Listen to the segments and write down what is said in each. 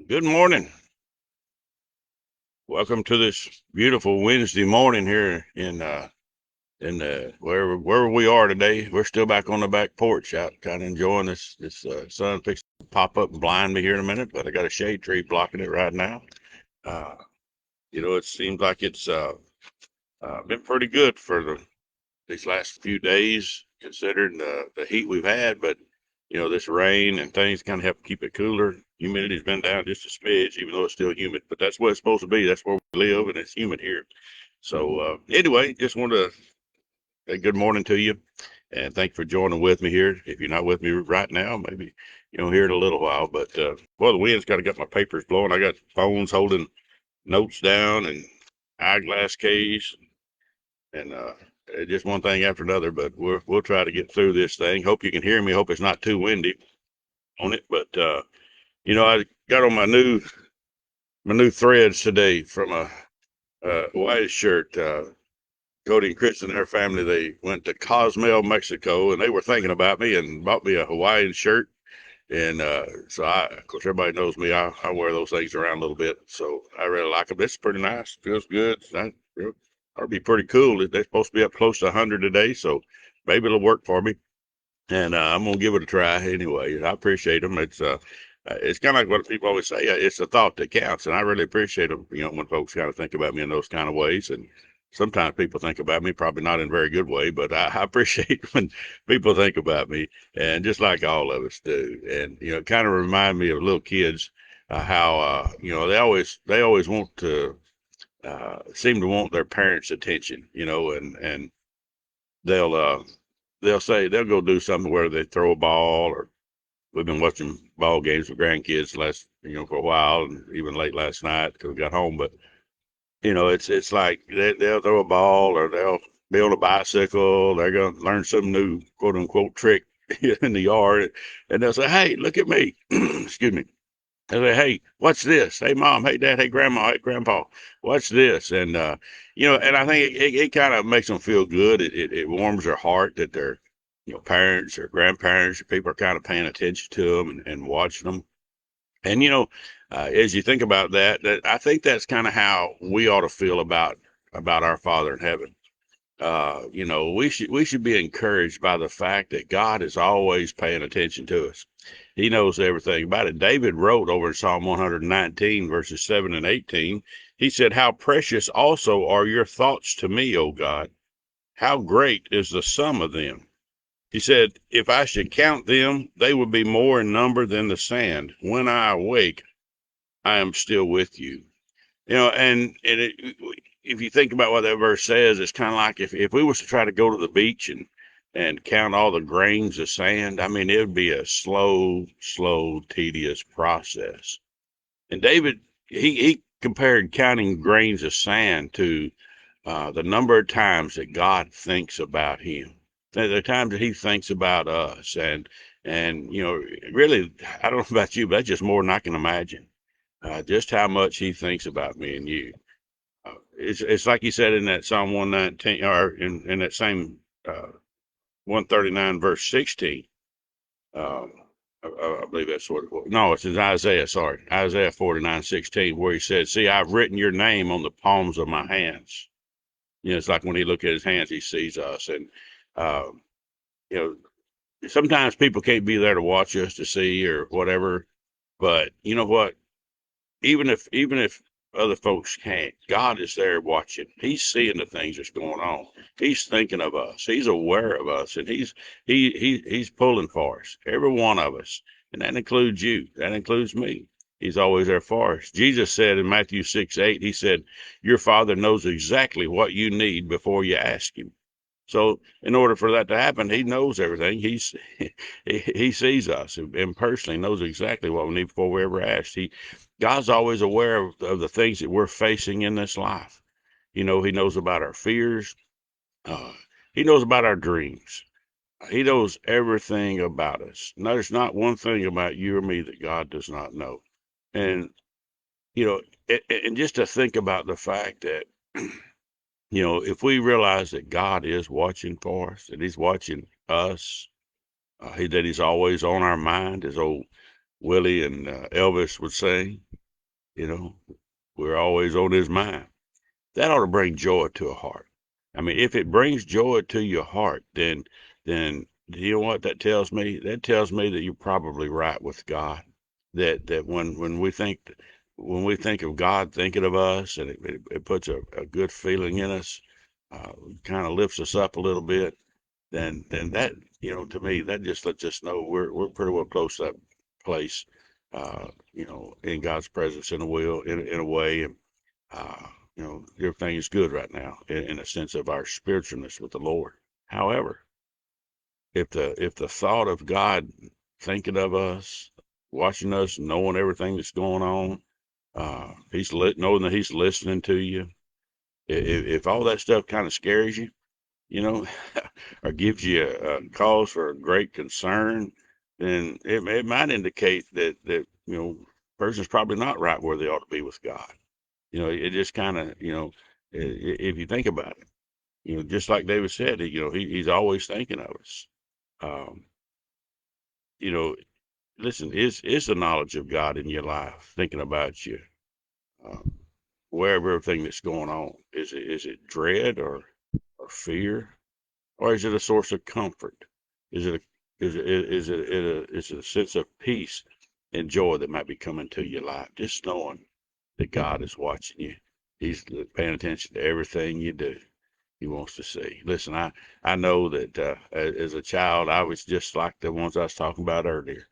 Good morning. Welcome to this beautiful Wednesday morning here in wherever we are today. We're still back on the back porch out, kind of enjoying this sun fixing to pop up and blind me here in a minute, but I got a shade tree blocking it right now. Uh, it seems like it's been pretty good for these last few days, considering the heat we've had. But this rain and things kind of help keep it cooler. Humidity's been down just a smidge, even though it's still humid. But that's what it's supposed to be. That's where we live, and it's humid here. So anyway, just wanted to say good morning to you, and thank you for joining with me here. If you're not with me right now, maybe here in a little while. But well, the wind's got to get my papers blowing. I got phones holding notes down and eyeglass case and just one thing after another. But we'll try to get through this thing. Hope you can hear me. Hope it's not too windy on it. But I got on my new threads today from a Hawaiian shirt. Cody and Chris and their family, they went to Cozumel, Mexico, and they were thinking about me and bought me a Hawaiian shirt. And so of course, everybody knows me. I wear those things around a little bit, so I really like them. It's pretty nice. Feels good. That'll be pretty cool. They're supposed to be up close to 100 today, so maybe it'll work for me. And I'm gonna give it a try anyway. I appreciate them. It's kind of like what people always say. It's the thought that counts, and I really appreciate them. When folks kind of think about me in those kind of ways, and sometimes people think about me probably not in a very good way, but I appreciate when people think about me, and just like all of us do. And it kind of remind me of little kids, how they always want to seem to want their parents' attention, and they'll uh, they'll say they'll go do something where they throw a ball, or we've been watching ball games with grandkids for a while, and even late last night because we got home. But it's like they'll throw a ball, or they'll be on a bicycle. They're gonna learn some new quote unquote trick in the yard, and they'll say, "Hey, look at me!" Excuse me. I say, hey, what's this? Hey, mom. Hey, dad. Hey, grandma. Hey, grandpa. What's this? And and I think it kind of makes them feel good. It warms their heart that their parents or grandparents or people are kind of paying attention to them and watching them. And as you think about that I think that's kind of how we ought to feel about our Father in heaven. We should be encouraged by the fact that God is always paying attention to us. He knows everything about it. David wrote over in Psalm 119, verses 7 and 18. He said, "How precious also are your thoughts to me, O God. How great is the sum of them." He said, "If I should count them, they would be more in number than the sand. When I awake, I am still with you." If you think about what that verse says, it's kind of like if we was to try to go to the beach and count all the grains of sand. I mean, it would be a slow, tedious process. And David, he compared counting grains of sand to the number of times that God thinks about him, the times that he thinks about us. And really, I don't know about you, but that's just more than I can imagine, just how much he thinks about me and you. It's like he said in that Psalm 119, or in that same 139 verse 16. Um, I believe that's what it was. No, it's in Isaiah, sorry. Isaiah 49:16, where he said, "See, I've written your name on the palms of my hands." It's like when he look at his hands, he sees us. And, um, you sometimes people can't be there to watch us to see or whatever. But you know what? Even if other folks can't, God is there watching. He's seeing the things that's going on. He's thinking of us. He's aware of us, and he's pulling for us. Every one of us, and that includes you. That includes me. He's always there for us. Jesus said in Matthew 6:8, he said, "Your Father knows exactly what you need before you ask Him." So in order for that to happen, he knows everything. He sees us and personally knows exactly what we need before we ever ask. God's always aware of the things that we're facing in this life. He knows about our fears. Uh, he knows about our dreams. He knows everything about us. No, there's not one thing about you or me that God does not know. And you know, and just to think about the fact that if we realize that God is watching for us, that He's watching us, that He's always on our mind, as old Willie and Elvis would sing, we're always on his mind. That ought to bring joy to a heart. I mean, if it brings joy to your heart, then you know what that tells me? That tells me that you're probably right with God. That when we think of God thinking of us, and it puts a good feeling in us, kind of lifts us up a little bit, then that, to me, that just lets us know we're pretty well close to that place, in God's presence in a way. And uh, everything is good right now in a sense of our spiritualness with the Lord. However, if the thought of God thinking of us, watching us, knowing everything that's going on, knowing that He's listening to you, if all that stuff kind of scares you, you know, or gives you a cause for a great concern, then it might indicate that person's probably not right where they ought to be with God. It just kind of, if you think about it, just like David said, he's always thinking of us. Um, you know, Listen, is the knowledge of God in your life, thinking about you, um, wherever everything that's going on, is it dread or fear, or is it a source of comfort? Is it a sense of peace and joy that might be coming to your life, just knowing that God is watching you. He's paying attention to everything you do. He wants to see. Listen, I know that as a child, I was just like the ones I was talking about earlier.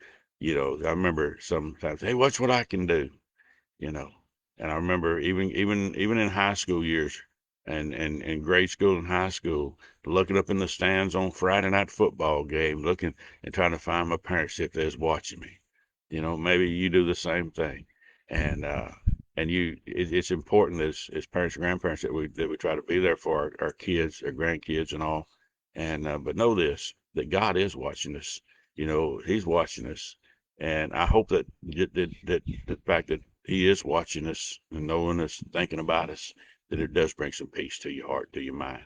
I remember sometimes, hey, watch what I can do. You know, and I remember even in high school years, and grade school and high school, looking up in the stands on Friday night football game, looking and trying to find my parents if they was watching me. Maybe you do the same thing, and it's important as parents and grandparents that we try to be there for our kids, our grandkids, and all. And but know this, that God is watching us. He's watching us, and I hope that the fact that He is watching us and knowing us, thinking about us, that it does bring some peace to your heart, to your mind.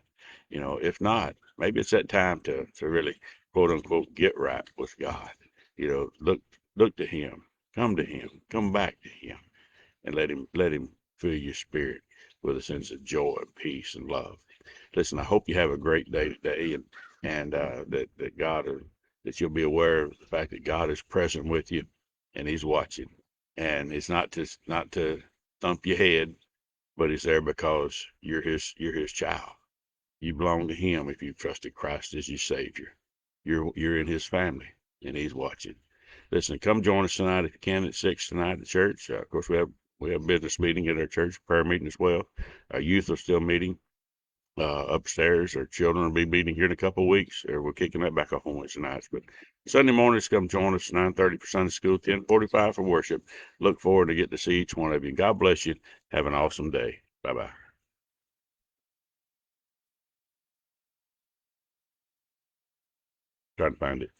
If not, maybe it's that time to really, quote unquote, get right with God. Look to Him, come to Him, come back to Him, and let Him fill your spirit with a sense of joy and peace and love. Listen, I hope you have a great day today, and that you'll be aware of the fact that God is present with you, and He's watching, and it's not to thump your head, but He's there because you're His child. You belong to Him if you've trusted Christ as your Savior. You're in His family, and He's watching. Listen, come join us tonight if you can at 6 tonight at church. Of course, we have a business meeting at our church, prayer meeting as well. Our youth are still meeting upstairs. Our children will be meeting here in a couple of weeks, or we're kicking that back off on Wednesday nights. But Sunday mornings, come join us 9:30 for Sunday school, 10:45 for worship. Look forward to getting to see each one of you. God bless you. Have an awesome day. Bye bye. Trying to find it.